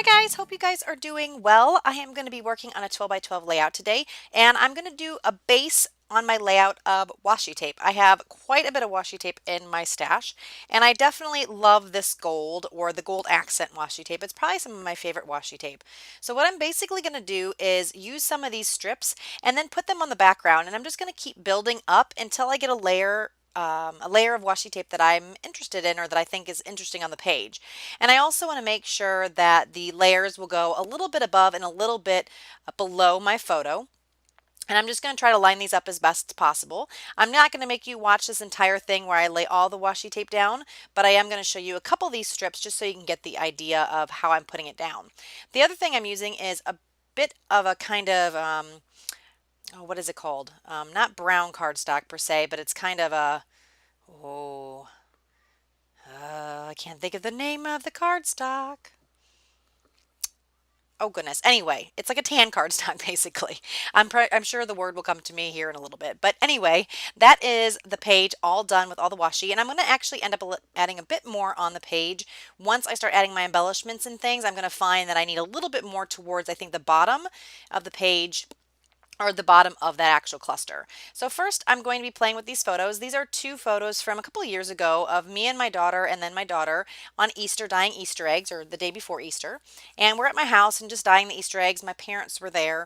Guys, hope you guys are doing well. I am going to be working on a 12 by 12 layout today, and I'm going to do a base on my layout of washi tape. I have quite a bit of washi tape in my stash, and I definitely love this gold or the gold accent washi tape. It's probably some of my favorite washi tape. So what I'm basically going to do is use some of these strips and then put them on the background, and I'm just going to keep building up until I get a layer of washi tape that I'm interested in or that I think is interesting on the page. And I also want to make sure that the layers will go a little bit above and a little bit below my photo. And I'm just going to try to line these up as best as possible. I'm not going to make you watch this entire thing where I lay all the washi tape down, but I am going to show you a couple of these strips just so you can get the idea of how I'm putting it down. The other thing I'm using is a bit of a kind of, oh, what is it called? Not brown cardstock per se, but it's kind of a, oh, I can't think of the name of the cardstock. Oh goodness. Anyway, it's like a tan cardstock basically. I'm sure the word will come to me here in a little bit. But anyway, that is the page all done with all the washi, and I'm going to actually end up adding a bit more on the page. Once I start adding my embellishments and things, I'm going to find that I need a little bit more towards I think the bottom of the page or the bottom of that actual cluster. So first I'm going to be playing with these photos. These are two photos from a couple of years ago of me and my daughter and then my daughter on Easter dyeing Easter eggs, or the day before Easter. And we're at my house and just dyeing the Easter eggs. My parents were there.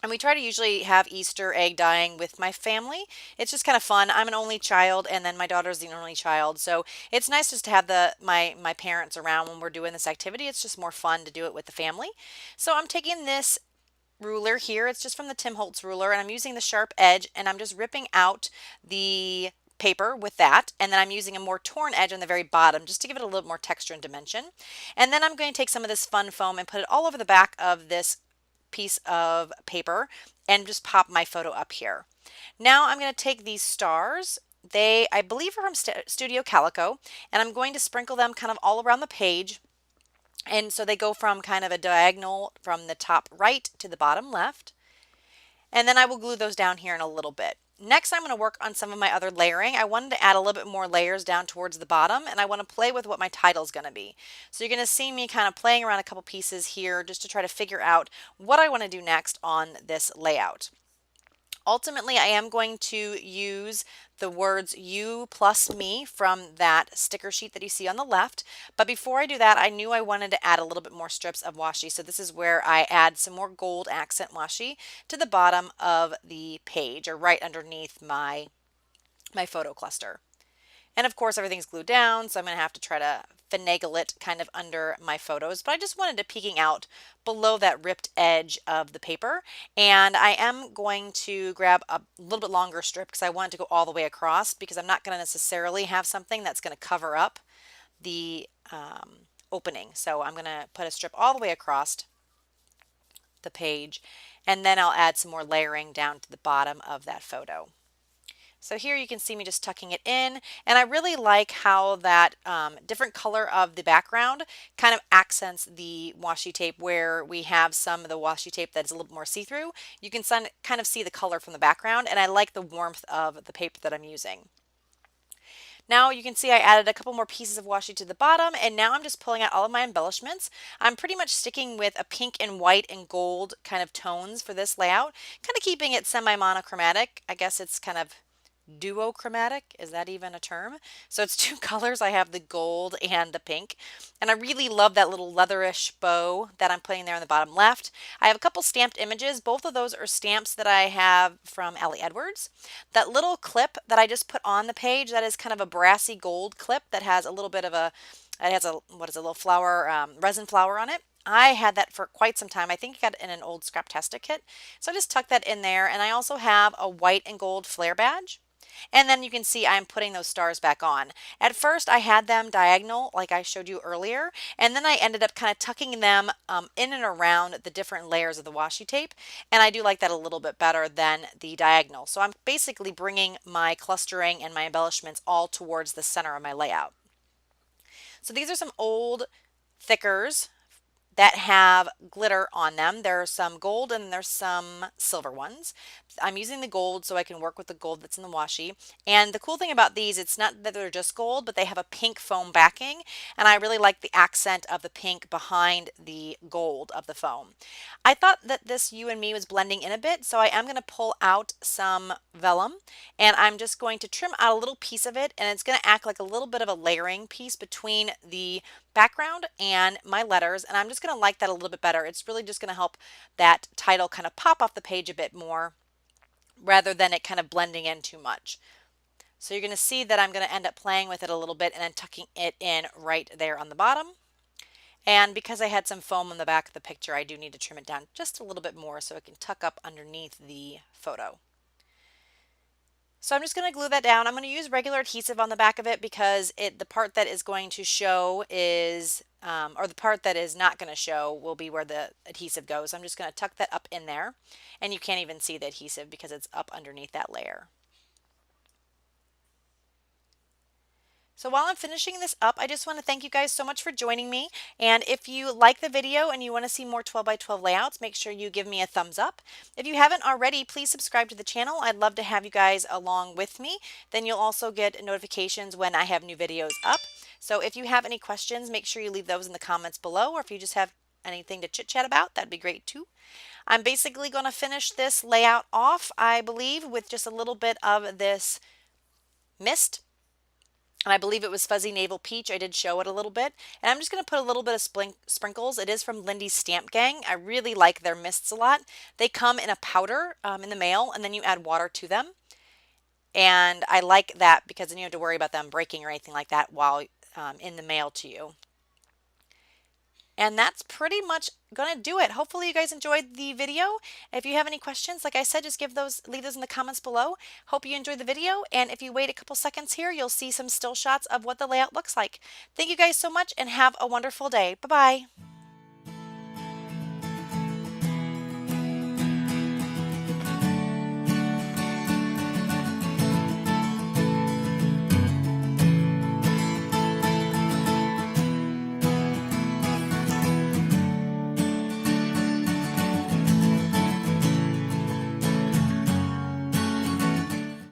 And we try to usually have Easter egg dyeing with my family. It's just kind of fun. I'm an only child, and then my daughter's the only child. So it's nice just to have my parents around when we're doing this activity. It's just more fun to do it with the family. So I'm taking this ruler here. It's just from the Tim Holtz ruler, and I'm using the sharp edge, and I'm just ripping out the paper with that, and then I'm using a more torn edge on the very bottom just to give it a little more texture and dimension. And then I'm going to take some of this fun foam and put it all over the back of this piece of paper and just pop my photo up here. Now I'm going to take these stars. They, I believe, are from Studio Calico, and I'm going to sprinkle them kind of all around the page. And so they go from kind of a diagonal from the top right to the bottom left. And then I will glue those down here in a little bit. Next, I'm going to work on some of my other layering. I wanted to add a little bit more layers down towards the bottom, and I want to play with what my title is going to be. So you're going to see me kind of playing around a couple pieces here just to try to figure out what I want to do next on this layout. Ultimately, I am going to use the words you plus me from that sticker sheet that you see on the left. But before I do that, I knew I wanted to add a little bit more strips of washi. So this is where I add some more gold accent washi to the bottom of the page, or right underneath my photo cluster. And of course, everything's glued down, so I'm going to have to try to finagle it kind of under my photos. But I just wanted to peeking out below that ripped edge of the paper. And I am going to grab a little bit longer strip because I want it to go all the way across, because I'm not going to necessarily have something that's going to cover up the opening. So I'm going to put a strip all the way across the page, and then I'll add some more layering down to the bottom of that photo. So here you can see me just tucking it in, and I really like how that different color of the background kind of accents the washi tape. Where we have some of the washi tape that's a little more see-through, you can kind of see the color from the background, and I like the warmth of the paper that I'm using. Now you can see I added a couple more pieces of washi to the bottom, and now I'm just pulling out all of my embellishments. I'm pretty much sticking with a pink and white and gold kind of tones for this layout, kind of keeping it semi-monochromatic. I guess it's kind of duochromatic. Is that even a term? So it's two colors. I have the gold and the pink, and I really love that little leatherish bow that I'm putting there on the bottom left. I have a couple stamped images. Both of those are stamps that I have from Ellie Edwards. That little clip that I just put on the page, that is kind of a brassy gold clip that has a little bit of a, it has a, what is a little flower, resin flower on it. I had that for quite some time. I think I got it in an old Scraptastic kit. So I just tucked that in there, and I also have a white and gold flare badge. And then you can see I'm putting those stars back on. At first I had them diagonal like I showed you earlier, and then I ended up kind of tucking them in and around the different layers of the washi tape, and I do like that a little bit better than the diagonal. So I'm basically bringing my clustering and my embellishments all towards the center of my layout. So these are some old thickers that have glitter on them. There are some gold and there's some silver ones. I'm using the gold so I can work with the gold that's in the washi. And the cool thing about these, it's not that they're just gold, but they have a pink foam backing. And I really like the accent of the pink behind the gold of the foam. I thought that this You and Me was blending in a bit, so I am going to pull out some vellum and I'm just going to trim out a little piece of it, and it's going to act like a little bit of a layering piece between the background and my letters, and I'm just going to like that a little bit better. It's really just going to help that title kind of pop off the page a bit more rather than it kind of blending in too much. So you're going to see that I'm going to end up playing with it a little bit and then tucking it in right there on the bottom. And because I had some foam on the back of the picture, I do need to trim it down just a little bit more so it can tuck up underneath the photo. So I'm just going to glue that down. I'm going to use regular adhesive on the back of it because the part that is going to show is, or the part that is not going to show will be where the adhesive goes. I'm just going to tuck that up in there, and you can't even see the adhesive because it's up underneath that layer. So while I'm finishing this up, I just want to thank you guys so much for joining me. And if you like the video and you want to see more 12 by 12 layouts, make sure you give me a thumbs up. If you haven't already, please subscribe to the channel. I'd love to have you guys along with me. Then you'll also get notifications when I have new videos up. So if you have any questions, make sure you leave those in the comments below, or if you just have anything to chit chat about, that'd be great too. I'm basically going to finish this layout off, I believe, with just a little bit of this mist. And I believe it was Fuzzy Navel Peach. I did show it a little bit. And I'm just going to put a little bit of sprinkles. It is from Lindy's Stamp Gang. I really like their mists a lot. They come in a powder in the mail, and then you add water to them. And I like that because then you don't have to worry about them breaking or anything like that while in the mail to you. And that's pretty much going to do it. Hopefully you guys enjoyed the video. If you have any questions, like I said, just leave those in the comments below. Hope you enjoyed the video. And if you wait a couple seconds here, you'll see some still shots of what the layout looks like. Thank you guys so much and have a wonderful day. Bye-bye.